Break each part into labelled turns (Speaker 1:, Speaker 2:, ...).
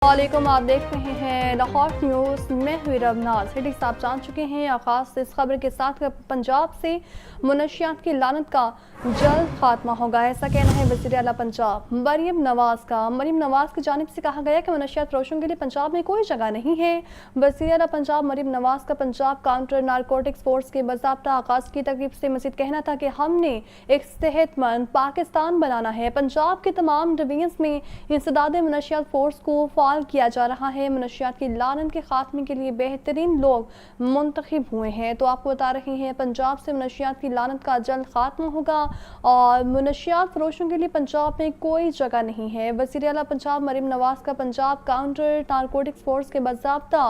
Speaker 1: वालेकुम, आप देख रहे हैं लाहौर न्यूज़। मैं हुई रबनाज। हेडिंग्स आप जान चुके हैं। आगाज़ इस खबर के साथ पंजाब से मुनशियात की लानत का जल्द खात्मा होगा, ऐसा कहना है वज़ीर आला पंजाब मरीम नवाज़ का। मरीम नवाज़ की जानिब से कहा गया कि मुनशियात फरोशों के लिए पंजाब में कोई जगह नहीं है। वज़ीर आला पंजाब मरीम नवाज़ का पंजाब काउंटर नारकोटिक्स फोर्स के बाज़ाब्ता आगाज़ की तकरीब से मज़ीद कहना था कि हमने एक सेहतमंद पाकिस्तान बनाना है। पंजाब के तमाम डिवीजन्स में इंसदाद मुनशियात फोर्स को किया जा रहा है। मुनशियात की लानत के खात्मे के लिए बेहतरीन लोग मुंतखब हुए हैं। तो आपको बता रहे हैं पंजाब से मुनशियात की लानत का जल्द खात्मा होगा और मुनशियात फरोशों के लिए पंजाब में कोई जगह नहीं है। वज़ीर आला पंजाब मरीम नवाज़ का पंजाब काउंटर नारकोटिक्स फोर्स के बाज़ाब्ता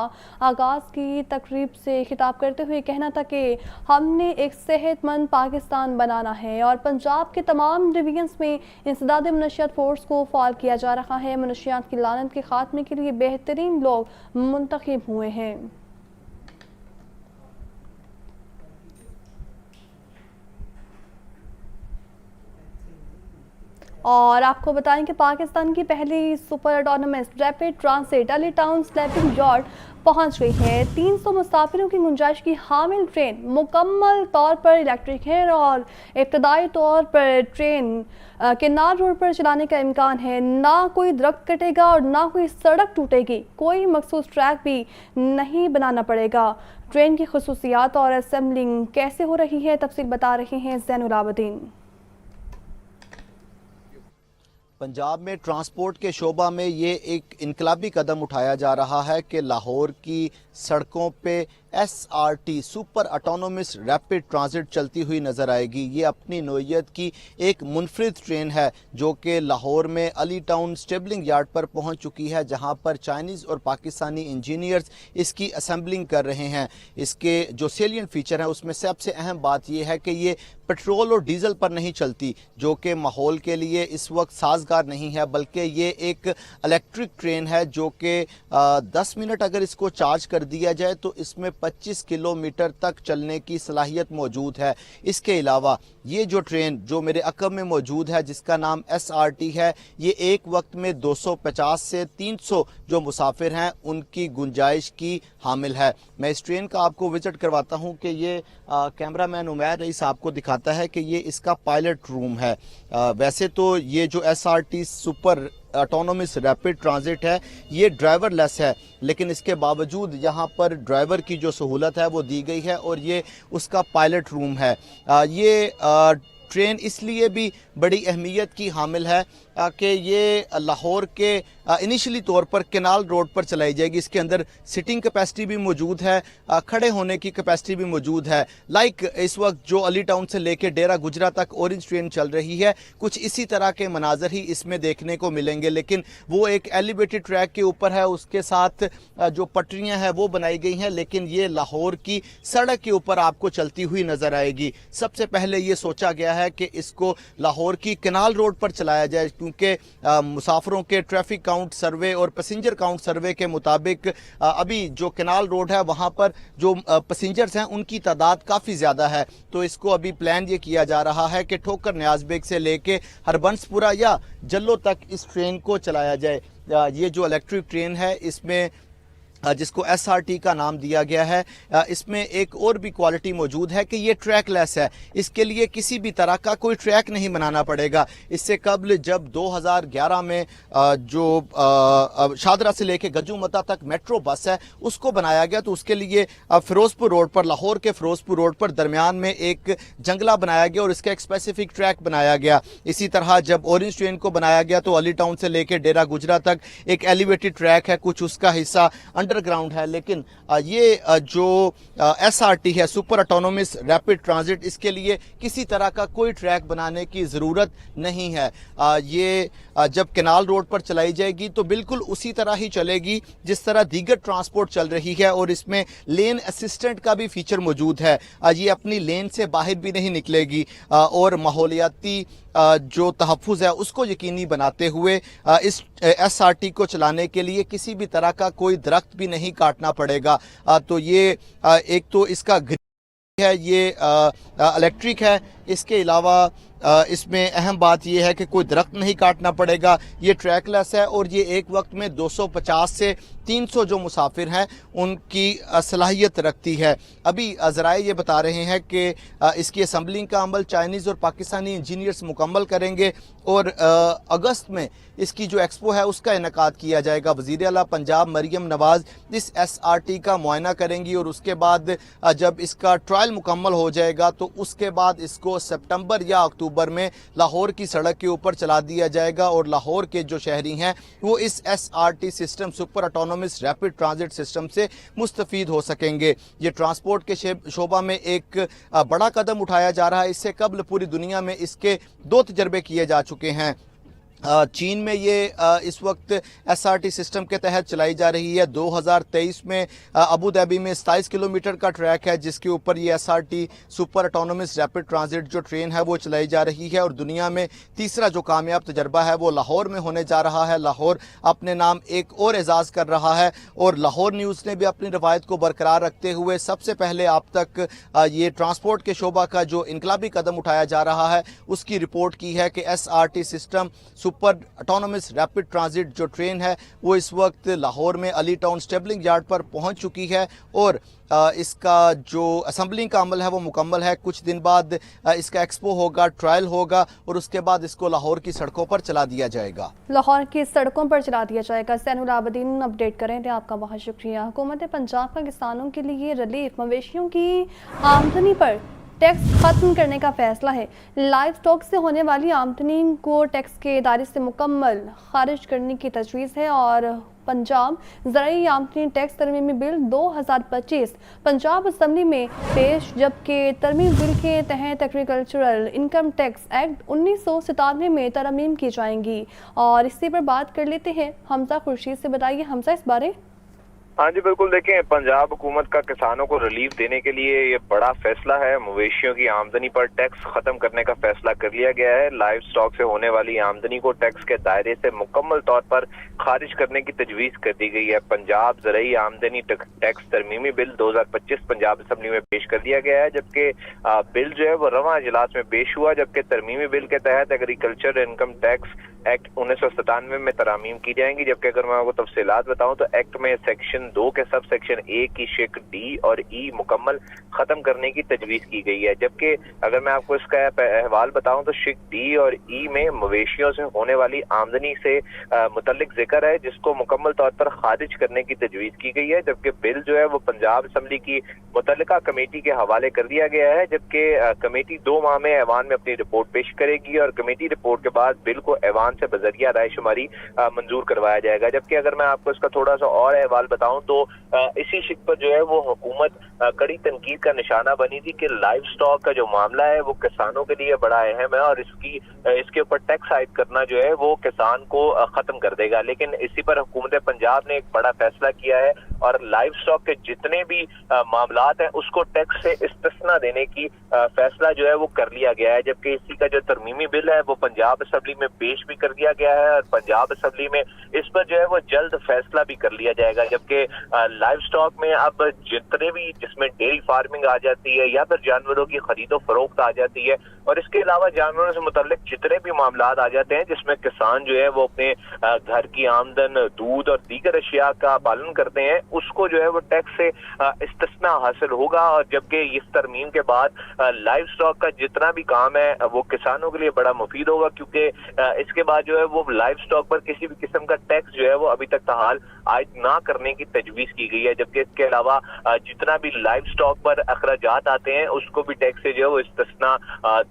Speaker 1: आगाज़ की तकरीब से खिताब करते हुए कहना था कि हमने एक सेहतमंद पाकिस्तान बनाना है और पंजाब के तमाम डिवीजन्स में इंसदाद मुनशियात फोर्स को फ़ाल किया जा रहा है। मुनशियात की लानत के खात्मे के लिए बेहतरीन लोग मुंतखब हुए हैं। और आपको बताएं कि पाकिस्तान की पहली super autonomous rapid transit Ali town slapping yard पहुंच गई है। 300 मुसाफिरों की गुंजाइश की हामिल ट्रेन मुकम्मल तौर पर इलेक्ट्रिक है और इब्तदाई तौर पर ट्रेन किन्नार रोड पर चलाने का इम्कान है। ना कोई दरख्त कटेगा और ना कोई सड़क टूटेगी। कोई मखसूस ट्रैक भी नहीं बनाना पड़ेगा। ट्रेन की खुसूसियात और असेंबलिंग कैसे हो रही है, तफसील बता रहे हैं ज़ैनुल आबदीन।
Speaker 2: पंजाब में ट्रांसपोर्ट के शोबा में ये एक इनकलाबी कदम उठाया जा रहा है कि लाहौर की सड़कों पे SRT super autonomous rapid transit चलती हुई नज़र आएगी। ये अपनी नोयत की एक मुनफरिद ट्रेन है जो कि लाहौर में अली टाउन स्टेबलिंग यार्ड पर पहुंच चुकी है, जहां पर चाइनीज़ और पाकिस्तानी इंजीनियर्स इसकी असेंबलिंग कर रहे हैं। इसके जो सेलियंट फीचर हैं उसमें सबसे अहम बात यह है कि ये पेट्रोल और डीजल पर नहीं चलती, जो कि माहौल के लिए इस वक्त साजगार नहीं है, बल्कि ये एक इलेक्ट्रिक ट्रेन है जो कि 10 मिनट अगर इसको चार्ज कर दिया जाए तो इसमें 25 किलोमीटर तक चलने की सलाहियत मौजूद है। इसके अलावा ये जो ट्रेन जो मेरे अकब में मौजूद है जिसका नाम SRT है, ये एक वक्त में 250 से 300 जो मुसाफिर हैं उनकी गुंजाइश की हामिल है। मैं इस ट्रेन का आपको विजिट करवाता हूँ कि ये कैमरामैन उमैर रईस आपको दिखाता है कि ये इसका पायलट रूम है। वैसे तो ये जो SRT super autonomous rapid transit है ये ड्राइवर लेस है, लेकिन इसके बावजूद यहाँ पर ड्राइवर की जो सहूलत है वो दी गई है और ये उसका पायलट रूम है। ये ट्रेन इसलिए भी बड़ी अहमियत की हामिल है कि ये लाहौर के इनिशियली तौर पर केनाल रोड पर चलाई जाएगी। इसके अंदर सिटिंग कैपेसिटी भी मौजूद है, खड़े होने की कैपेसिटी भी मौजूद है। लाइक इस वक्त जो अली टाउन से लेके डेरा गुजरा तक ऑरेंज ट्रेन चल रही है, कुछ इसी तरह के मनाजर ही इसमें देखने को मिलेंगे, लेकिन वो एक एलिवेटेड ट्रैक के ऊपर है, उसके साथ जो पटरियाँ हैं वो बनाई गई हैं, लेकिन ये लाहौर की सड़क के ऊपर आपको चलती हुई नज़र आएगी। सबसे पहले ये सोचा गया है कि इसको लाहौर की केनाल रोड पर चलाया जाए, क्योंकि मुसाफिरों के ट्रैफिक काउंट सर्वे और पैसेंजर काउंट सर्वे के मुताबिक अभी जो केनाल रोड है वहाँ पर जो पैसेंजर्स हैं उनकी तादाद काफ़ी ज़्यादा है। तो इसको अभी प्लान ये किया जा रहा है कि ठोकर न्याज बेग से लेके हरबंसपुरा या जल्लो तक इस ट्रेन को चलाया जाए। ये जो इलेक्ट्रिक ट्रेन है इसमें जिसको SRT का नाम दिया गया है, इसमें एक और भी क्वालिटी मौजूद है कि ये ट्रैकलेस है। इसके लिए किसी भी तरह का कोई ट्रैक नहीं बनाना पड़ेगा। इससे कबल जब 2011 में जो शादरा से लेके गजूमता तक मेट्रो बस है उसको बनाया गया, तो उसके लिए फिरोजपुर रोड पर, लाहौर के फिरोजपुर रोड पर दरमियान में एक जंगला बनाया गया और इसका एक स्पेसिफिक ट्रैक बनाया गया। इसी तरह जब ऑरेंज ट्रेन को बनाया गया तो अली टाउन से लेके डेरा गुजरा तक एक एलिवेटेड ट्रैक है, कुछ उसका हिस्सा अंडरग्राउंड है। लेकिन ये जो SRT है सुपर ऑटोनोमस रैपिड ट्रांजिट, इसके लिए किसी तरह का कोई ट्रैक बनाने की ज़रूरत नहीं है। ये जब केनाल रोड पर चलाई जाएगी तो बिल्कुल उसी तरह ही चलेगी जिस तरह दीगर ट्रांसपोर्ट चल रही है और इसमें लेन असिस्टेंट का भी फीचर मौजूद है। ये अपनी लेन से बाहर भी नहीं निकलेगी और माहौलियाती जो तहफ़्फ़ुज़ है उसको यकीनी बनाते हुए इस SRT को चलाने के लिए किसी भी तरह का कोई दरख्त भी नहीं काटना पड़ेगा। तो ये एक तो इसका है, ये इलेक्ट्रिक है, इसके अलावा इसमें अहम बात यह है कि कोई दरख्त नहीं काटना पड़ेगा, ये ट्रैकलेस है और ये एक वक्त में 250 से 300 जो मुसाफिर हैं उनकी सलाहियत रखती है। अभी ज़राए ये बता रहे हैं कि इसकी असम्बलिंग का अमल चाइनीज़ और पाकिस्तानी इंजीनियर्स मुकम्मल करेंगे और अगस्त में इसकी जो एक्सपो है उसका इनेकाद किया जाएगा। वज़ीर आला पंजाब मरियम नवाज़ इस SRT का मुआयना करेंगी और उसके बाद जब इसका ट्रायल मुकम्मल हो जाएगा तो उसके बाद इसको सितंबर या अक्टूबर में लाहौर की सड़क के ऊपर चला दिया जाएगा और लाहौर के जो शहरी हैं वो इस SRT system super autonomous rapid transit system से मुस्तफ़ीद हो सकेंगे। ये ट्रांसपोर्ट के शोबा में एक बड़ा कदम उठाया जा रहा है। इससे कबल पूरी दुनिया में इसके 2 तजर्बे किए जा चुके हैं। चीन में ये इस वक्त SRT सिस्टम के तहत चलाई जा रही है। 2023 में अबू धाबी में 27 किलोमीटर का ट्रैक है जिसके ऊपर ये SRT super autonomous rapid transit जो ट्रेन है वो चलाई जा रही है और दुनिया में तीसरा जो कामयाब तजर्बा है वो लाहौर में होने जा रहा है। लाहौर अपने नाम एक और एजाज़ कर रहा है और लाहौर न्यूज़ ने भी अपनी रवायत को बरकरार रखते हुए सबसे पहले आप तक ये ट्रांसपोर्ट के शोबा का जो इनकलाबी कदम उठाया जा रहा है उसकी रिपोर्ट की है कि SRT system super autonomous rapid transit जो ट्रेन है वो इस वक्त लाहौर में अली टाउन स्टेबलिंग यार्ड पर पहुंच चुकी है और इसका जो असम्बलिंग का अमल है वो मुकम्मल है। कुछ दिन बाद इसका एक्सपो होगा, ट्रायल होगा और उसके बाद इसको लाहौर की सड़कों पर चला दिया जाएगा।
Speaker 1: लाहौर की सड़कों पर चला दिया जाएगा। सैनुल आबदीन अपडेट करें थे, आपका बहुत शुक्रिया। हुकूमत पंजाब का किसानों के लिए रिलीफ, मवेशियों की आमदनी पर टैक्स खत्म करने का फैसला है। लाइव स्टॉक से होने वाली आमदनी को टैक्स के दायरे से मुकम्मल खारिज करने की तजवीज़ है और पंजाब ज़राई आमदनी टैक्स तरमीमी बिल 2025 पंजाब असम्बली में पेश, जबकि तरमीम बिल के तहत एग्रीकल्चरल इनकम टैक्स एक्ट 1997 में तरमीम की जाएंगी। और इसी पर बात कर लेते हैं हमजा खुर्शीद से। बताइए हमजा इस बारे।
Speaker 3: हाँ जी बिल्कुल, देखें पंजाब हुकूमत का किसानों को रिलीफ देने के लिए ये बड़ा फैसला है। मवेशियों की आमदनी पर टैक्स खत्म करने का फैसला कर लिया गया है। लाइव स्टॉक से होने वाली आमदनी को टैक्स के दायरे से मुकम्मल तौर पर खारिज करने की तजवीज़ कर दी गई है। पंजाब ज़राई आमदनी टैक्स तरमीमी बिल 2025 पंजाब असम्बली में पेश कर दिया गया है, जबकि बिल जो है वो रवां इजलास में पेश हुआ, जबकि तरमीमी बिल के तहत एग्रीकल्चर इनकम टैक्स एक्ट 1997 में तरामीम की जाएंगी। जबकि अगर मैं आपको तफसीलात बताऊं तो एक्ट में सेक्शन 2 के सब सेक्शन ए की शिक डी और ई मुकम्मल खत्म करने की तजवीज़ की गई है। जबकि अगर मैं आपको इसका अहवाल बताऊं तो शिक डी और ई में मवेशियों से होने वाली आमदनी से मुतल्लिक जिक्र है जिसको मुकम्मल तौर पर खारिज करने की तजवीज़ की गई है। जबकि बिल जो है वो पंजाब असम्बली की मुतल्लिका कमेटी के हवाले कर दिया गया है, जबकि कमेटी 2 माह में ऐवान में अपनी रिपोर्ट पेश करेगी और कमेटी रिपोर्ट के बाद बिल को ऐवान से बजरिया राय शुमारी मंजूर करवाया जाएगा। जबकि अगर मैं आपको इसका थोड़ा सा और अहवाल बताऊं तो इसी शिक पर जो है वो हुकूमत कड़ी तनकीद का निशाना बनी थी कि लाइव स्टॉक का जो मामला है वो किसानों के लिए बड़ा अहम है और इसके ऊपर टैक्स आयद करना जो है वो किसान को खत्म कर देगा। लेकिन इसी पर हुकूमत पंजाब ने एक बड़ा फैसला किया है और लाइव स्टॉक के जितने भी मामलात हैं उसको टैक्स से इस्तिस्ना देने की फैसला जो है वो कर लिया गया है। जबकि इसी का जो तरमीमी बिल है वो पंजाब असम्बली में पेश भी कर दिया गया है और पंजाब असम्बली में इस पर जो है वो जल्द फैसला भी कर लिया जाएगा। जबकि लाइव स्टॉक में अब जितने भी जिसमें डेयरी फार्मिंग आ जाती है या फिर जानवरों की खरीदो फरोख्त आ जाती है और इसके अलावा जानवरों से मुतल्लिक जितने भी मामलात आ जाते हैं जिसमें किसान जो है वो अपने घर की आमदन, दूध और दीगर अशिया का पालन करते हैं, उसको जो है वो टैक्स से इस्तिस्ना हासिल होगा। और जबकि इस तरमीम के बाद लाइव स्टॉक का जितना भी काम है वो किसानों के लिए बड़ा मुफीद होगा, क्योंकि इसके बाद जो है वो लाइव स्टॉक पर किसी भी किस्म का टैक्स जो है वो अभी तक ताहाल आयद ना करने की तजवीज़ की गई है। जबकि इसके अलावा जितना भी लाइव स्टॉक पर अखराजात आते हैं उसको भी टैक्स से जो है वो इस्तिस्ना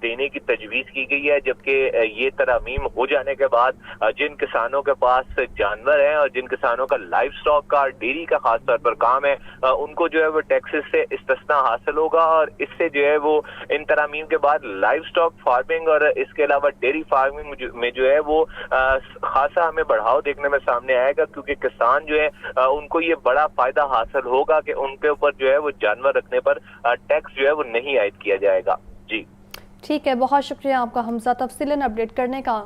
Speaker 3: देने की तजवीज़ की गई है। जबकि ये तरामीम हो जाने के बाद जिन किसानों के पास जानवर हैं और जिन किसानों का लाइव स्टॉक का डेयरी का खास तौर पर काम है उनको जो है वो टैक्सेस से इस्तिस्ना हासिल होगा और इससे जो है वो इन तरामीम के बाद लाइव स्टॉक फार्मिंग और इसके अलावा डेयरी फार्मिंग में जो है वो खासा हमें बढ़ाव देखने में सामने आएगा, क्योंकि किसान जो है उनको ये बड़ा फायदा हासिल होगा कि उनके ऊपर जो है वो जानवर रखने पर टैक्स जो है वो नहीं आयद किया जाएगा। जी
Speaker 1: ठीक है, बहुत शुक्रिया आपका हमजा तफसीलन अपडेट करने का।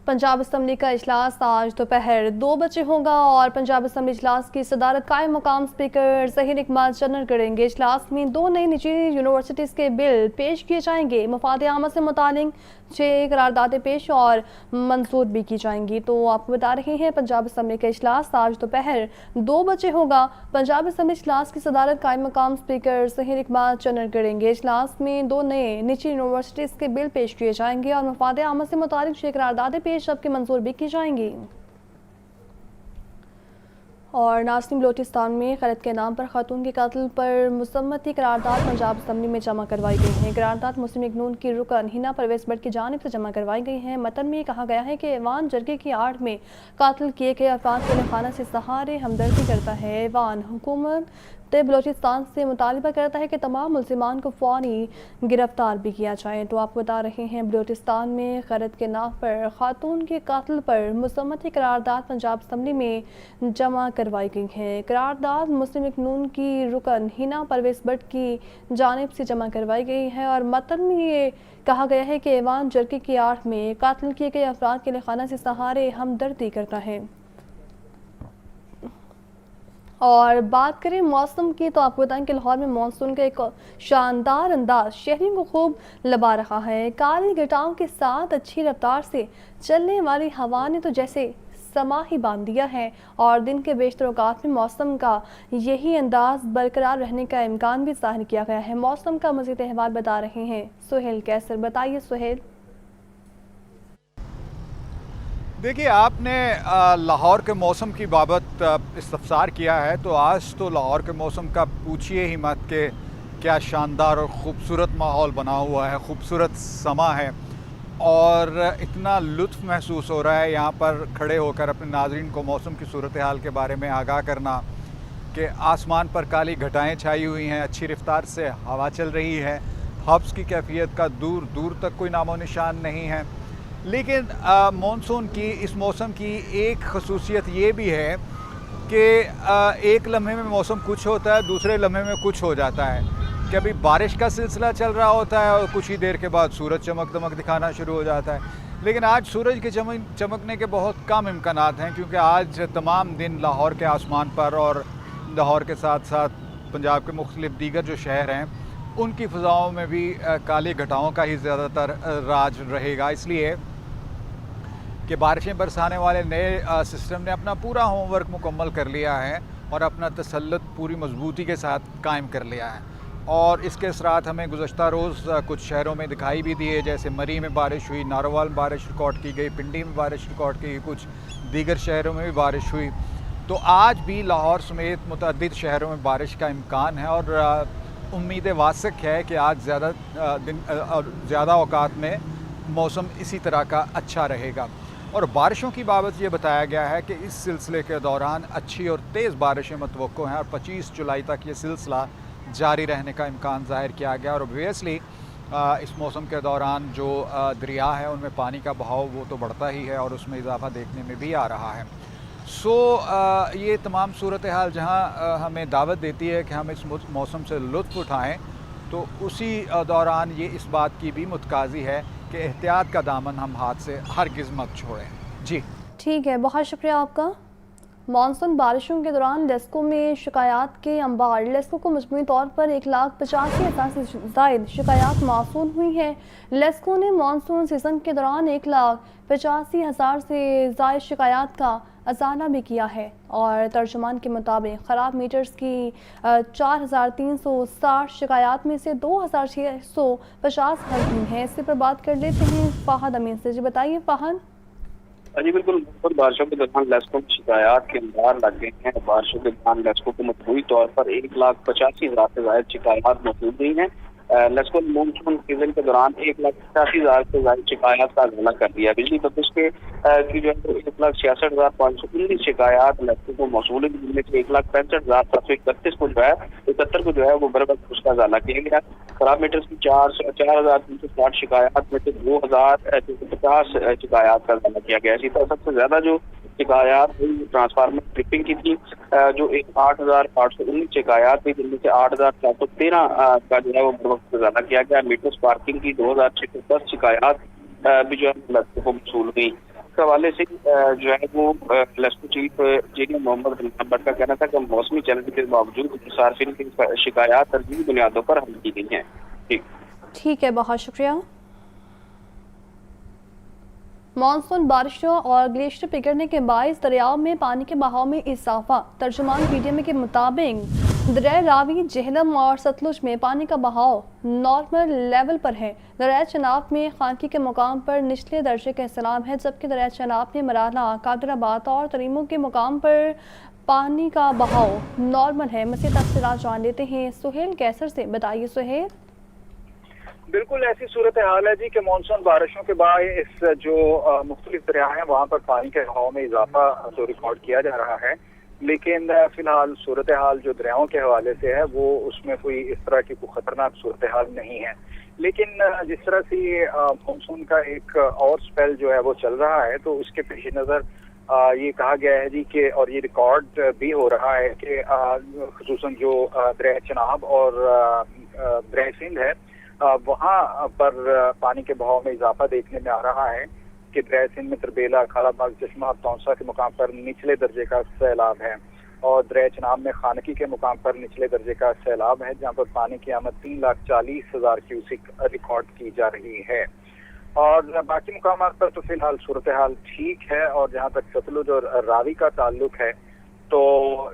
Speaker 1: पंजाब असम्बली का इजलास आज दोपहर 2 बजे होगा और पंजाब असम्बली इजलास की सदारत कायम मकाम स्पीकर ज़हीर इकबाल चन्नर करेंगे। इजलास में 2 नई निजी यूनिवर्सिटीज़ के बिल पेश किए जाएंगे। मफाद आमा से मुतालिक 6 करारदादें पेश और मंजूर भी की जाएंगी। तो आपको बता रहे हैं पंजाब असम्बली का इजलास आज दोपहर 2 बजे होगा। पंजाब असम्बली इजलास की सदारत कायम मकाम स्पीकर ज़हीर इकबाल चन्नर करेंगे। इजलास में 2 नए निजी यूनिवर्सिटीज़ के बिल पेश किए जाएंगे और मफाद आमा से मुतालिक 6 करारदादें पेश जबकि मंजूर भी की जाएंगी। और नाज़रीन, बलोचिस्तान में खैरत के नाम पर खातून के कत्ल पर मुसम्मती करारदाद पंजाब असम्बली में जमा करवाई गई है। करारदाद मुस्लिम लीग नून की रुकन हिना परवेज़ भट्ट की जानिब से जमा करवाई गई है। मतन में कहा गया है कि ऐवान जरगे की आड़ में कातिल किए गए अफराद के खाना से सहारे हमदर्दी करता है। ऐवान हुकूमत बलोचिस्तान से मुतालबा करता है कि तमाम मुल्ज़िमान को फौरी गिरफ्तार भी किया जाए। तो आपको बता रहे हैं बलोचिस्तान में खैरत के नाम पर खातून के कातिल पर मुसम्मती करारदाद पंजाब असम्बली में जमा करवाई गई है। करारदाद मुस्लिम लीग नून की रुकन हिना परवेज़ भट्ट की जानिब से जमा करवाई गई है और मतन में ये कहा गया है कि ऐवान जरगे की आड़ में कातिल किए गए अफराद के खाना से सहारे हमदर्दी करता है। और बात करें मौसम की तो आपको बताएं कि लाहौर में मानसून का एक शानदार अंदाज शहरियों को खूब लबा रहा है। काली घटाओं के साथ अच्छी रफ्तार से चलने वाली हवा ने तो जैसे समा ही बांध दिया है और दिन के बेशतर औकात में मौसम का यही अंदाज बरकरार रहने का इम्कान भी ज़ाहिर किया गया है। मौसम का मज़ीद अहवाल बता रहे हैं सुहेल कैसर। बताइए सुहेल।
Speaker 4: देखिए, आपने लाहौर के मौसम की बाबत इस्तफसार किया है तो आज तो लाहौर के मौसम का पूछिए ही मत कि क्या शानदार और ख़ूबसूरत माहौल बना हुआ है, ख़ूबसूरत समा है और इतना लुत्फ़ महसूस हो रहा है यहाँ पर खड़े होकर अपने नाज़रीन को मौसम की सूरत हाल के बारे में आगाह करना कि आसमान पर काली घटाएँ छाई हुई हैं, अच्छी रफ्तार से हवा चल रही है, हब्स की कैफियत का दूर दूर तक कोई नामो निशान नहीं है। लेकिन मानसून की इस मौसम की एक खसूसियत ये भी है कि एक लम्हे में मौसम कुछ होता है, दूसरे लम्हे में कुछ हो जाता है। कभी बारिश का सिलसिला चल रहा होता है और कुछ ही देर के बाद सूरज चमक दमक दिखाना शुरू हो जाता है। लेकिन आज सूरज के चमकने के बहुत कम इम्कानात हैं क्योंकि आज तमाम दिन लाहौर के आसमान पर और लाहौर के साथ साथ पंजाब के मुख्तलिफ दीगर जो शहर हैं उनकी फ़ज़ाओं में भी काली घटाओं का ही ज़्यादातर राज रहेगा, इसलिए कि बारिशें बरसाने वाले नए सिस्टम ने अपना पूरा होमवर्क मुकम्मल कर लिया है और अपना तसल्लुत पूरी मजबूती के साथ कायम कर लिया है। और इसके असरात हमें गुज़श्ता रोज़ कुछ शहरों में दिखाई भी दिए, जैसे मरी में बारिश हुई, नारोवाल में बारिश रिकॉर्ड की गई, पिंडी में बारिश रिकॉर्ड की गई, कुछ दीगर शहरों में भी बारिश हुई। तो आज भी लाहौर समेत मुतअद्दिद शहरों में बारिश का इम्कान है और उम्मीद वासिक है कि आज ज़्यादा औकात में मौसम इसी तरह का अच्छा रहेगा। और बारिशों की बाबत ये बताया गया है कि इस सिलसिले के दौरान अच्छी और तेज़ बारिशें मतवक्को हैं और 25 जुलाई तक ये सिलसिला जारी रहने का इम्कान ज़ाहिर किया गया। और ऑब्वियसली इस मौसम के दौरान जो दरिया है उनमें पानी का बहाव वो तो बढ़ता ही है और उसमें इजाफा देखने में भी आ रहा है। ये तमाम सूरत हाल जहाँ हमें दावत देती है कि हम इस मौसम से लुत्फ़ उठाएँ, तो उसी दौरान ये इस बात की भी मुतकाज़ी है कि एहतियात का दामन हम हाथ से हरगिज़ मत छोड़ें। जी
Speaker 1: ठीक है, बहुत शुक्रिया आपका। मानसून बारिशों के दौरान लेस्को में शिकायत के अंबार। लेस्को को मजमूई तौर पर 1,85,000 से ज़ायद शिकायत मौसूल हुई हैं। लेस्को ने मानसून सीज़न के दौरान 1,85,000 से ज़ायद शिकायत का अजाना भी किया है और तर्जुमान के मुताबिक ख़राब मीटर्स की 4,360 शिकायत में से 2,650 हल हुई हैं। इससे पर बात कर लेते हैं फ़ाहद अमीन से। जी बताइए फ़ाहद।
Speaker 5: जी बिल्कुल, बारिशों के दौरान लेस्को में शिकायत के अंबार लग गए हैं। बारिशों के दौरान लेस्को को मजमूई तौर पर 1,85,000 से ज्यादा शिकायत मौजूद हुई हैं। लेस्को ने मानसून सीजन के दौरान 1,85,000 से ज्यादा शिकायत का अजाना कर दिया। बिजली बंदिश के की जो है 1,66,519 शिकायत लेस्को को मौसूल है, जिनमें से 1,65,731 को जो है 71 को जो है वो बर वक्त उसका अजाना किया गया। खराब मीटर्स की 4,360 शिकायत में से 2,350 शिकायत का अजाना किया गया। इसी तरह सबसे ज्यादा जो शिकायत हुई ट्रांसफार्मर ट्रिपिंग की थी, जो 8,819 शिकायत थी, जिनमें से 8,413 का जो है वो बर वक्त अजाना किया गया। मीटर स्पार्किंग की 2,610 शिकायत भी जो है को मौसूल हुई। اس حوالے سے جو ہے وہ لیسکو چیف جیل محمد رمضان بٹ کا کہنا تھا کہ موسمی چیلنج کے باوجود صارفین کی شکایات ترجیحی بنیادوں پر حل کی گئی ہیں۔
Speaker 1: ٹھیک ہے، بہت شکریہ۔ مانسون بارشوں اور گلیشیئر پگھلنے کے باعث دریاؤں میں پانی کے بہاؤ میں اضافہ۔ ترجمان پی ڈی ایم کے مطابق دریائے راوی، جہلم اور ستلج میں پانی کا بہاؤ نارمل لیول پر ہے۔ دریائے چناب میں خانقی کے مقام پر نچلے درجے کا سیلاب ہے، جبکہ دریائے چناب میں مرالہ، قادر آباد اور تریمو کے مقام پر پانی کا بہاؤ نارمل ہے۔ مزید تفصیلات جان لیتے ہیں سہیل کیسر سے۔ بتائیے سہیل۔
Speaker 6: بالکل ایسی صورتحال ہے جی کہ مانسون بارشوں کے باعث جو مختلف دریا ہیں وہاں پر پانی کے بہاؤ میں اضافہ تو ریکارڈ کیا جا رہا ہے، لیکن فی الحال صورتحال جو دریاؤں کے حوالے سے ہے وہ اس میں کوئی اس طرح کی کوئی خطرناک صورتحال نہیں ہے۔ لیکن جس طرح سے مانسون کا ایک اور سپیل جو ہے وہ چل رہا ہے تو اس کے پیش نظر یہ کہا گیا ہے جی کہ، اور یہ ریکارڈ بھی ہو رہا ہے کہ خصوصاً جو دریائے چناب اور دریائے سندھ ہے وہاں پر پانی کے بہاؤ میں اضافہ دیکھنے میں آ رہا ہے کہ دریائے سندھ میں تربیلا، خالہ باغ، چشمہ، تونسا کے مقام پر نچلے درجے کا سیلاب ہے، اور دریائے چناب میں خانقی کے مقام پر نچلے درجے کا سیلاب ہے، جہاں پر پانی کی آمد 3,40,000 کیوسک ریکارڈ کی جا رہی ہے۔ اور باقی مقامات پر تو فی الحال صورتحال ٹھیک ہے، اور جہاں تک ستلج اور راوی کا تعلق ہے تو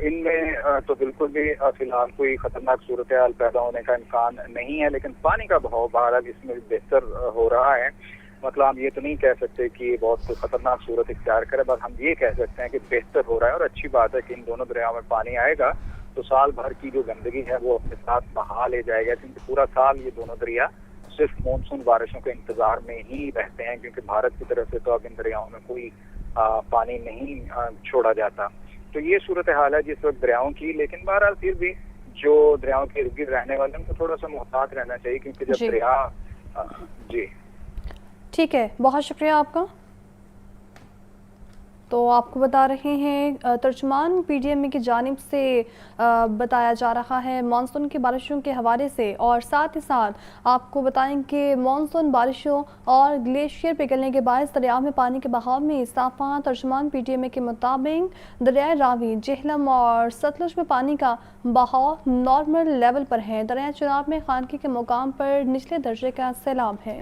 Speaker 6: ان میں تو بالکل بھی فی الحال کوئی خطرناک صورتحال پیدا ہونے کا امکان نہیں ہے، لیکن پانی کا بہاؤ بہرحال اس میں بہتر ہو رہا ہے۔ مطلب ہم یہ تو نہیں کہہ سکتے کہ یہ بہت خطرناک صورت اختیار کرے، بس ہم یہ کہہ سکتے ہیں کہ بہتر ہو رہا ہے، اور اچھی بات ہے کہ ان دونوں دریاؤں میں پانی آئے گا تو سال بھر کی جو گندگی ہے وہ اپنے ساتھ بہا لے جائے گا، کیونکہ پورا سال یہ دونوں دریا صرف مانسون بارشوں کے انتظار میں ہی رہتے ہیں، کیونکہ بھارت کی طرف سے تو اب ان دریاؤں میں کوئی پانی نہیں چھوڑا جاتا۔ تو یہ صورتحال ہے جس وقت دریاؤں کی، لیکن بہرحال پھر بھی جو دریاؤں کے ارد گرد رہنے والے ان کو تھوڑا سا محتاط رہنا چاہیے، کیونکہ جب دریا جی
Speaker 1: ٹھیک ہے، بہت شکریہ آپ کا۔ تو آپ کو بتا رہے ہیں ترجمان پی ڈی ایم کی جانب سے بتایا جا رہا ہے مانسون کی بارشوں کے حوالے سے، اور ساتھ ہی ساتھ آپ کو بتائیں کہ مانسون بارشوں اور گلیشیئر پگھلنے کے باعث دریاؤں میں پانی کے بہاؤ میں اضافہ۔ ترجمان پی ڈی ایم کے مطابق دریائے راوی، جہلم اور ستلج میں پانی کا بہاؤ نارمل لیول پر ہے۔ دریائے چناب میں خانقی کے مقام پر نچلے درجے کا سیلاب ہے۔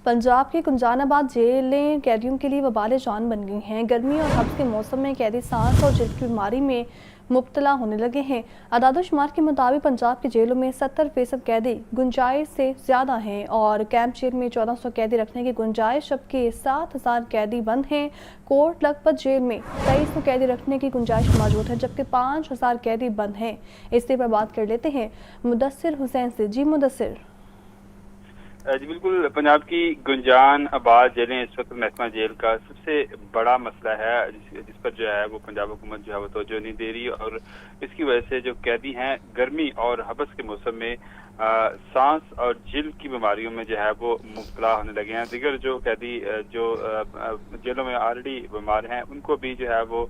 Speaker 1: پنجاب کی کنجان آباد جیلیں قیدیوں کے لیے وبال جان بن گئی ہیں۔ گرمی اور حبس کے موسم میں قیدی سانس اور جلد کی بیماری میں مبتلا ہونے لگے ہیں۔ اعداد و شمار کے مطابق پنجاب کی جیلوں میں 70% قیدی گنجائش سے زیادہ ہیں، اور کیمپ جیل میں 1400 قیدی رکھنے کی گنجائش، جبکہ 7000 قیدی بند ہیں۔ کوٹ لکھپت جیل میں 2300 قیدی رکھنے کی گنجائش موجود ہے، جبکہ 5000 قیدی بند ہیں۔ اس پر بات کر لیتے ہیں مدثر حسین سے۔ جی مدثر۔
Speaker 7: جی بالکل، پنجاب کی گنجان آباد جیلیں اس وقت محکمہ جیل کا سب سے بڑا مسئلہ ہے، جس پر جو ہے وہ پنجاب حکومت جو ہے وہ توجہ نہیں دے رہی، اور اس کی وجہ سے جو قیدی ہیں گرمی اور حبس کے موسم میں سانس اور جلد کی بیماریوں میں جو ہے وہ مبتلا ہونے لگے ہیں۔ دیگر جو قیدی جو جیلوں میں آلریڈی بیمار ہیں ان کو بھی جو ہے وہ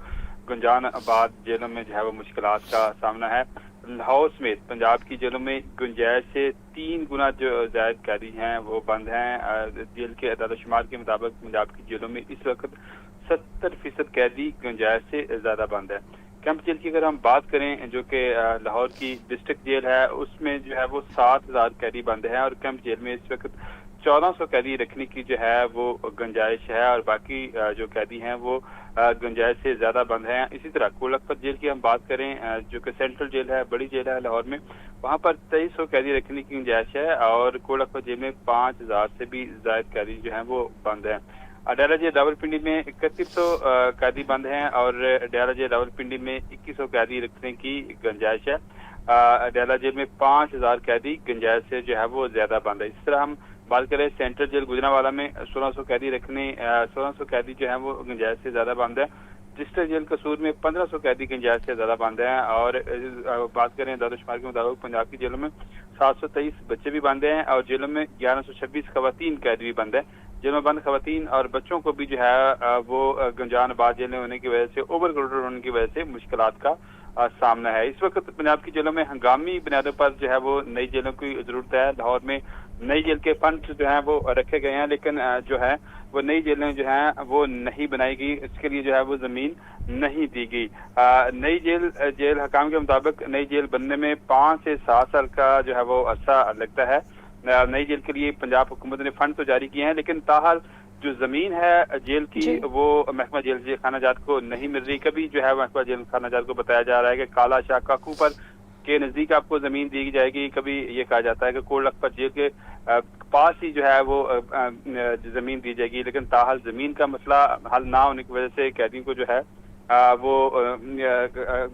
Speaker 7: گنجان آباد جیلوں میں جو ہے وہ مشکلات کا سامنا ہے۔ لاہور سمیت پنجاب کی جیلوں میں گنجائش سے 3 گنا جو زائد قیدی ہیں وہ بند ہیں۔ جیل کے اعداد و شمار کے مطابق پنجاب کی جیلوں میں اس وقت 70% قیدی گنجائش سے زیادہ بند ہے۔ کیمپ جیل کی اگر ہم بات کریں جو کہ لاہور کی ڈسٹرکٹ جیل ہے، اس میں جو ہے وہ 7000 قیدی بند ہیں، اور کیمپ جیل میں اس وقت 1400 قیدی رکھنے کی جو ہے وہ گنجائش ہے، اور باقی جو قیدی ہیں وہ گنجائش سے زیادہ بند ہیں۔ اسی طرح کوٹ لکھپت جیل کی ہم بات کریں جو کہ سینٹرل جیل ہے، بڑی جیل ہے لاہور میں، وہاں پر 2300 قیدی رکھنے کی گنجائش ہے، اور کوٹ لکھپت جیل میں 5000 سے بھی زائد قیدی جو ہیں وہ بند ہیں۔ ڈیالہ جیل راولپنڈی میں 3100 قیدی بند ہیں، اور ڈیالہ جیل راولپنڈی میں 2100 قیدی رکھنے کی گنجائش ہے۔ ڈیالہ جیل میں 5000 قیدی گنجائش سے جو ہے وہ زیادہ بند ہے۔ اس طرح ہم بات کریں سینٹرل جیل گجرانوالہ میں 1600 قیدی رکھنے 1600 قیدی جو ہیں وہ گنجائش سے زیادہ بند ہے۔ ڈسٹرکٹ جیل قصور میں 1500 قیدی گنجائش سے زیادہ بند ہیں، اور بات کریں اعداد و شمار کے مطابق پنجاب کی جیلوں میں 723 بچے بھی بند ہیں، اور جیلوں میں 1126 خواتین قیدی بھی بند ہیں۔ جیلوں میں بند خواتین اور بچوں کو بھی جو ہے وہ گنجان آباد جیلیں ہونے کی وجہ سے، اوور کراؤڈڈ ہونے کی وجہ سے مشکلات کا سامنا ہے۔ اس وقت پنجاب کی جیلوں میں ہنگامی بنیادوں پر جو ہے وہ نئی جیلوں کی ضرورت ہے۔ لاہور میں नई जेल के फंड जो हैं वो रखे गए हैं, लेकिन जो है वो नई जेलें जो हैं वो नहीं बनाई गई, इसके लिए जो है वो जमीन नहीं दी गई। नई जेल हकाम के मुताबिक नई जेल बनने में 5 से 7 साल का जो है वो अरसा लगता है। नई जेल के लिए पंजाब हुकूमत ने फंड तो जारी किए हैं, लेकिन ताहाल जो जमीन है जेल की वो महकमा जेल खाना जात को नहीं मिल रही। कभी जो है महकमा जेल खाना जात को बताया जा रहा है कि काला शाह काकू पर के नजदीक आपको जमीन दी जाएगी, कभी ये कहा जाता है कि कोट लखपत जेल के पास ही जो है वो जमीन दी जाएगी, लेकिन ताहाल जमीन का मसला हल ना होने की वजह से कैदियों को जो है वो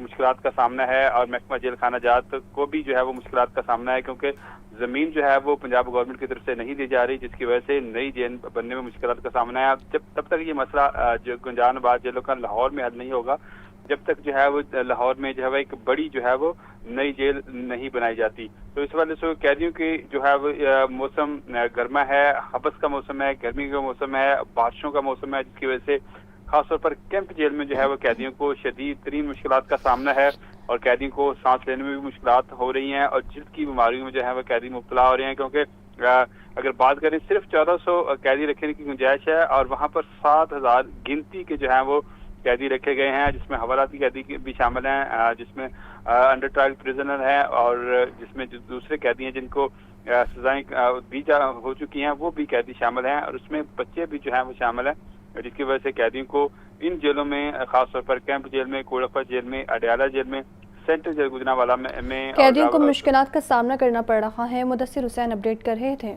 Speaker 7: मुश्किलात का सामना है, और महकमा जेल खाना जात को भी जो है वो मुश्किलात का सामना है, क्योंकि जमीन जो है वो पंजाब गवर्नमेंट की तरफ से नहीं दी जा रही, जिसकी वजह से नई जेल बनने में मुश्किलात का सामना है। तब तक ये मसला जो गुंजानाबाद जेलों का लाहौर में हल नहीं होगा, जब तक जो है वो लाहौर में जो है एक बड़ी जो है वो नई जेल नहीं बनाई जाती। तो इस वजह से कैदियों की जो है वो मौसम गर्मा है, हबस का मौसम है, गर्मी का मौसम है, बारिशों का मौसम है, जिसकी वजह से खासतौर पर कैंप जेल में जो है वो कैदियों को शदीद तरीन मुश्किलात का सामना है, और कैदियों को सांस लेने में भी मुश्किलात हो रही हैं, और जिल्द की बीमारियों में जो है वो कैदी मुब्तला हो रहे हैं, क्योंकि अगर बात करें सिर्फ 1400 कैदी रखने की गुंजाइश है, और वहाँ पर 7000 गिनती के जो है वो कैदी रखे गए हैं, जिसमें हवालाती कैदी भी शामिल हैं, जिसमें अंडर ट्रायल प्रिजनर हैं, और जिसमें जो दूसरे कैदी हैं जिनको सजाएं दी हो चुकी हैं वो भी कैदी शामिल हैं, और उसमें बच्चे भी जो हैं वो शामिल हैं, जिसकी वजह से कैदियों को इन जेलों में खासतौर पर कैंप जेल में, कोट लखपत जेल में, अडयाला जेल में, सेंट्रल जेल गुजरांवाला में
Speaker 1: कैदियों को मुश्किलात का सामना करना पड़ रहा है। मुदस्सिर हुसैन अपडेट कर रहे थे।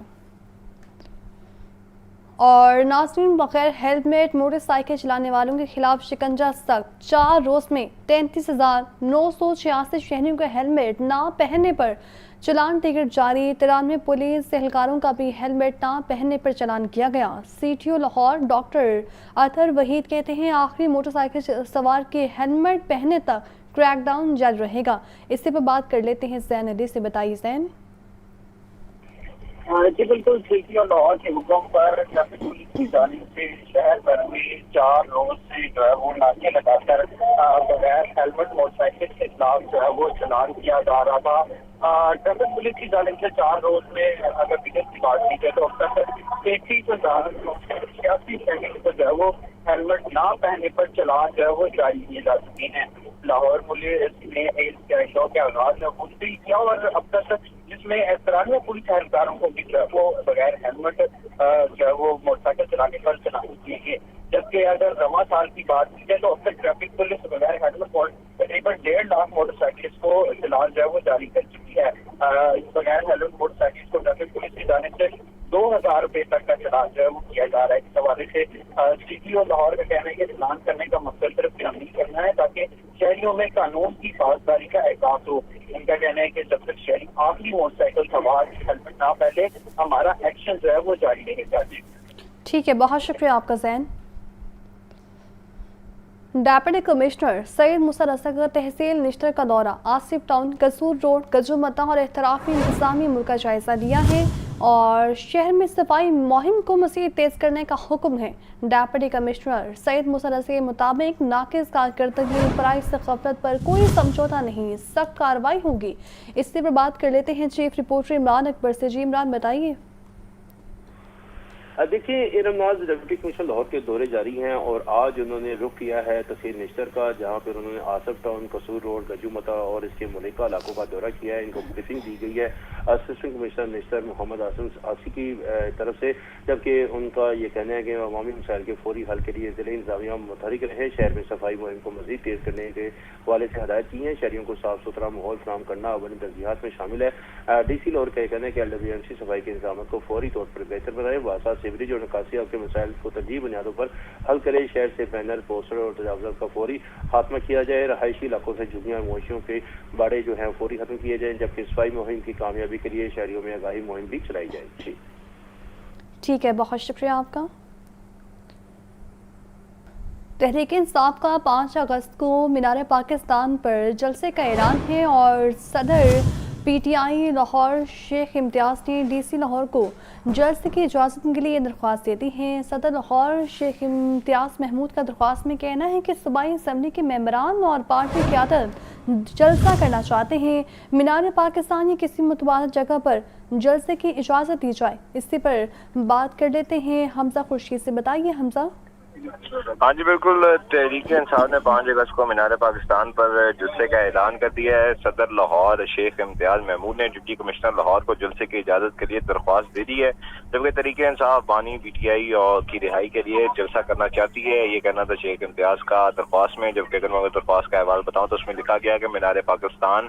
Speaker 1: और नाज़रीन, बगैर हेलमेट मोटरसाइकिल चलाने वालों के खिलाफ शिकंजा सख्त। 4 रोज में 33,986 शहरियों को हेलमेट ना पहनने पर चलान टिकट जारी। 93 पुलिस एहलकारों का भी हेलमेट ना पहनने पर चलान किया गया। CTO लाहौर डॉक्टर अतर वहीद कहते हैं आखिरी मोटरसाइकिल सवार के हेलमेट पहनने तक क्रैकडाउन जारी रहेगा। इससे पर बात कर लेते हैं जैन अली से। बताइए जैन।
Speaker 8: जी बिल्कुल, CTO लाहौर के हुक्म पर ट्रैफिक पुलिस की जानिब से शहर भर में 4 रोज से जो है वो नाके लगाकर बगैर हेलमेट मोटरसाइकिल के खिलाफ जो है वो चलान किया जा रहा था। ट्रैफिक पुलिस की जानिब से 4 रोज में अगर फिगर की बात की जाए तो अब तक 33,986 शहरियों को जो है वो हेलमेट ना पहनने पर चलान जो है वो जारी किए जा चुके हैं। लाहौर पुलिस ने इस शो के आगाज में पुष्टि किया, और अब तक जिसमें 93 पुलिस एहलकारों को भी जो है वो बगैर हेलमेट जो है वो मोटरसाइकिल चलाने पर चलान किए गए। जबकि अगर रवा साल की बात की जाए तो अब तक ट्रैफिक पुलिस बगैर हेलमेट तकरीबन 1.5 लाख मोटरसाइकिल को चलान जो है वो जारी कर चुकी है। बगैर हेलमेट मोटरसाइकिल को ट्रैफिक पुलिस की जानिब से 2000 रुपए तक का चलान जो है वो किया जा रहा है। इस हवाले से CTO लाहौर का कहना है कि चलान करने का मकसद सिर्फ शामिल करना है ताकि शहरियों में कानून की पासदारी का एहसास हो। उनका कहना है कि जब तक शहरी आखिरी मोटरसाइकिल सवार हेलमेट ना पहले हमारा एक्शन जो है वो जारी रहेगा।
Speaker 1: ठीक है, बहुत शुक्रिया आपका जैन। डेप्यूटी कमिश्नर सैयद मुसा रसा का तहसील निश्तर का दौरा। आसिफ टाउन, कसूर रोड, गजुमता और एहतराफी इंतजामी अमूर का जायजा लिया है, और शहर में सफाई मुहिम को मज़ीद तेज़ करने का हुक्म है। डेप्यूटी कमिश्नर सैयद मुसा रसा के मुताबिक नाकिस कारकर्दगी फराइज से गफलत पर कोई समझौता नहीं, सख्त कार्रवाई होगी। इससे पर बात कर लेते हैं चीफ रिपोर्टर इमरान अकबर से। जी इमरान, बताइए।
Speaker 9: देखिए, इरम नाज डिप्टी कमिश्नर लाहौर के दौरे जारी हैं, और आज उन्होंने रुख किया है तहसील निश्तर का, जहां पर उन्होंने आसफ टाउन, कसूर रोड, गजुमता और इसके मुलिका इलाकों का दौरा किया है। इनको ब्रीफिंग दी गई है असिस्टेंट कमिश्नर निश्तर मोहम्मद आसिम आसी की तरफ से, जबकि उनका ये कहना है कि अवामी मसाइल के फौरी हल के लिए जिले इंतजामिया मुतहरिक रहे। शहर में सफाई मुहिम को मजीद तेज करने के हवाले से हदायत की है। शहरियों को साफ सुथरा माहौल फराहम करना अवली तरजीहात में शामिल है। DC लाहौर का कहना है कि LWMC सफाई के इंतजाम को फौरी तौर पर बेहतर बनाए, वासा सीवरेज और निकासी के मसाइल को तरजीही बुनियादों पर हल करे। शहर से बैनर, पोस्टर और तजावज़ात का फौरी खात्मा किया जाए। रहायशी इलाकों से झुग्गियां मवेशियों के बाड़े जो हैं फौरी खत्म किए जाए, जबकि सफाई मुहिम की कामयाबी के लिए शहरियों में आगाही मुहिम भी चलाई जाए।
Speaker 1: ठीक है, बहुत शुक्रिया आपका। तहरीक इंसाफ का 5 अगस्त को मीनार पाकिस्तान पर जलसे का ऐलान है, और सदर پی ٹی آئی لاہور شیخ امتیاز نے ڈی سی لاہور کو جلسے کی اجازت کے لیے درخواست دے دی ہے۔ صدر لاہور شیخ امتیاز محمود کا درخواست میں کہنا ہے کہ صوبائی اسمبلی کے ممبران اور پارٹی قیادت جلسہ کرنا چاہتے ہیں۔ مینار پاکستان یا کسی متبادل جگہ پر جلسے کی اجازت دی جائے، اسی پر بات کر لیتے ہیں حمزہ خورشید سے۔ بتائیے حمزہ۔
Speaker 3: ہاں جی بالکل، تحریک انصاف نے 5 اگست کو مینار پاکستان پر جلسے کا اعلان کر دیا ہے۔ صدر لاہور شیخ امتیاز محمود نے ڈپٹی کمشنر لاہور کو جلسے کی اجازت کے لیے درخواست دے دی ہے، جبکہ تحریک انصاف بانی پی ٹی آئی اور کی رہائی کے لیے جلسہ کرنا چاہتی ہے، یہ کہنا تھا شیخ امتیاز کا درخواست میں۔ جبکہ اگر میں درخواست کا حوالہ بتاؤں تو اس میں لکھا گیا کہ مینار پاکستان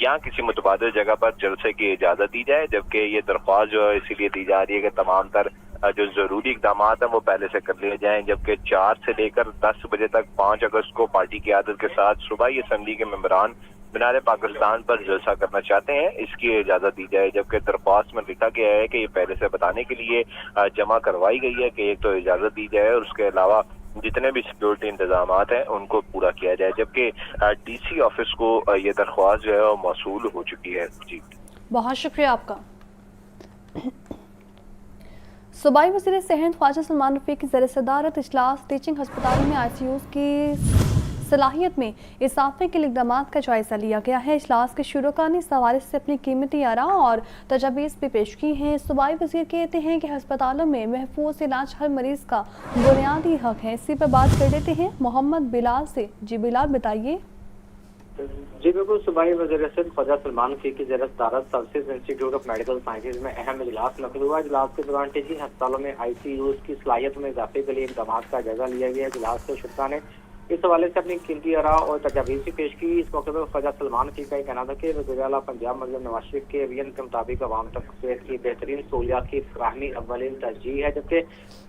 Speaker 3: یا کسی متبادل جگہ پر جلسے کی اجازت دی جائے، جبکہ یہ درخواست جو ہے اسی لیے دی جا رہی ہے کہ تمام تر جو ضروری اقدامات ہیں وہ پہلے سے کر لیے جائیں، جبکہ 4 سے لے کر 10 بجے تک 5 اگست کو پارٹی کی قیادت کے ساتھ صوبائی اسمبلی کے ممبران مینار پاکستان پر جلسہ کرنا چاہتے ہیں، اس کی اجازت دی جائے۔ جبکہ درخواست میں لکھا گیا ہے کہ یہ پہلے سے بتانے کے لیے جمع کروائی گئی ہے کہ ایک تو اجازت دی جائے اور اس کے علاوہ جتنے بھی سیکیورٹی انتظامات ہیں ان کو پورا کیا جائے، جبکہ ڈی سی آفس کو یہ درخواست جو ہے وہ موصول ہو چکی ہے۔ جی
Speaker 1: بہت شکریہ آپ کا۔ صوبائی وزیر صحت خواجہ سلمان رفیق کی زیر صدارت اجلاس ٹیچنگ ہسپتالوں میں آئی سی یوز کی صلاحیت میں اضافے کے اقدامات کا جائزہ لیا گیا ہے۔ اجلاس کے شرکاء نے اس حوالے سے اپنی قیمتی آراء اور تجاویز بھی پیش کی ہیں۔ صوبائی وزیر کہتے ہیں کہ ہسپتالوں میں محفوظ علاج ہر مریض کا بنیادی حق ہے۔ اسی پر بات کر لیتے ہیں محمد بلال سے۔ جی بلال بتائیے۔
Speaker 10: جی بالکل، صوبائی وزیر صحت خواجہ سلمان رفیق کی زیر صدارت سروسز انسٹی ٹیوٹ آف میڈیکل سائنسز میں اہم اجلاس منعقد ہوا۔ اجلاس کے دوران ٹیچنگ ہسپتالوں میں آئی سی یوز کی صلاحیت میں اضافے کے لیے اقدامات کا جائزہ لیا گیا۔ اجلاس کے شرکاء نے اس حوالے سے اپنی قیمتی آراء اور تجاویز بھی پیش کی۔ اس موقع پر خواجہ سلمان رفیق کا یہ کہنا تھا کہ وزیر اعلیٰ پنجاب مرزا نواز شریف کے ویژن کے مطابق عوام تک صحت کی بہترین سہولیات کی فراہمی اولین ترجیح ہے، جبکہ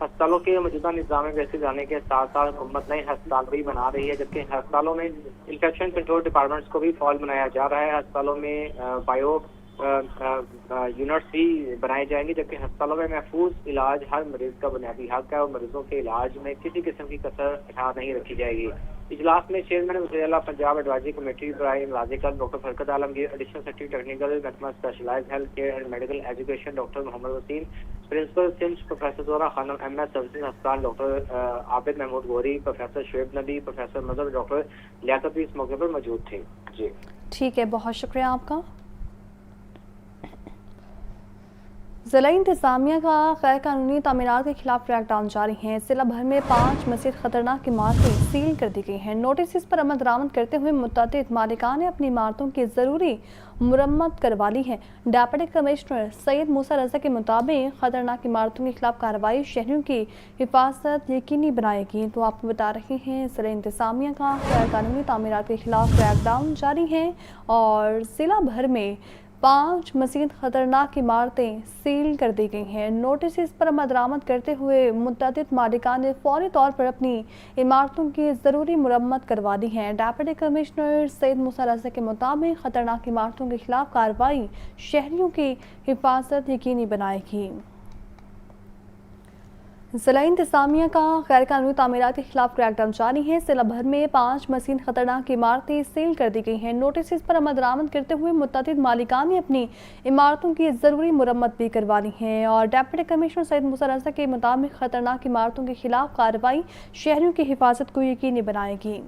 Speaker 10: ہسپتالوں کے موجودہ نظام میں بہتری لانے کے ساتھ ساتھ حکومت نئے ہسپتال بھی بنا رہی ہے، جبکہ ہسپتالوں میں انفیکشن کنٹرول ڈپارٹمنٹس کو بھی فعال بنایا جا رہا ہے۔ ہسپتالوں میں بایو یونٹس بھی بنائے جائیں گے، جبکہ ہسپتالوں میں محفوظ علاج ہر مریض کا بنیادی حق ہے اور مریضوں کے علاج میں کسی قسم کی کسر نہیں رکھی جائے گی۔ اجلاس میں چیئرمین وزیر اعلیٰ پنجاب ایڈوائزری کمیٹی برائے ملازمت doctor Furqat Alamgir, additional secretary technical محکمہ specialised health care and medical education doctor Muhammad Waseem, principal SIMS professor Zahra Khanum M S services ہسپتال doctor Abid Mahmood Ghauri, professor Shoaib Nabi, professor مظہر، ڈاکٹر لیاقت بھی اس موقع پر موجود تھے۔ جی
Speaker 1: ٹھیک ہے، بہت شکریہ آپ کا۔ ضلع انتظامیہ کا غیر قانونی تعمیرات کے خلاف کریک ڈاؤن جاری ہے۔ ضلع بھر میں 5 مزید خطرناک عمارتیں سیل کر دی گئی ہیں۔ نوٹسز پر عمل درآمد کرتے ہوئے متعدد مالکان نے اپنی عمارتوں کی ضروری مرمت کروا لی ہے۔ ڈپٹی کمشنر سید موسیٰ رضا کے مطابق خطرناک عمارتوں کے خلاف کارروائی شہریوں کی حفاظت یقینی بنائے گی۔ تو آپ کو بتا رہے ہیں ضلع انتظامیہ کا غیر قانونی تعمیرات کے خلاف کریک ڈاؤن جاری ہے اور ضلع بھر میں 5 مزید خطرناک عمارتیں سیل کر دی گئی ہیں۔ نوٹسز پر عمل درآمد کرتے ہوئے متعدد مالکان نے فوری طور پر اپنی عمارتوں کی ضروری مرمت کروا دی ہے۔ ڈپٹی کمشنر سید موسیٰ رضا کے مطابق خطرناک عمارتوں کے خلاف کارروائی شہریوں کی حفاظت یقینی بنائے گی۔ ضلع انتظامیہ کا غیر قانونی تعمیرات کے خلاف کریک ڈاؤن جاری ہے۔ ضلع بھر میں 5 مزید خطرناک عمارتیں سیل کر دی گئی ہیں۔ نوٹسز پر عمل درآمد کرتے ہوئے متعدد مالکان نے اپنی عمارتوں کی ضروری مرمت بھی کروا لی ہے اور ڈپٹی کمشنر سید موسیٰ رضا کے مطابق خطرناک عمارتوں کے خلاف کارروائی شہریوں کی حفاظت کو یقینی بنائے گی۔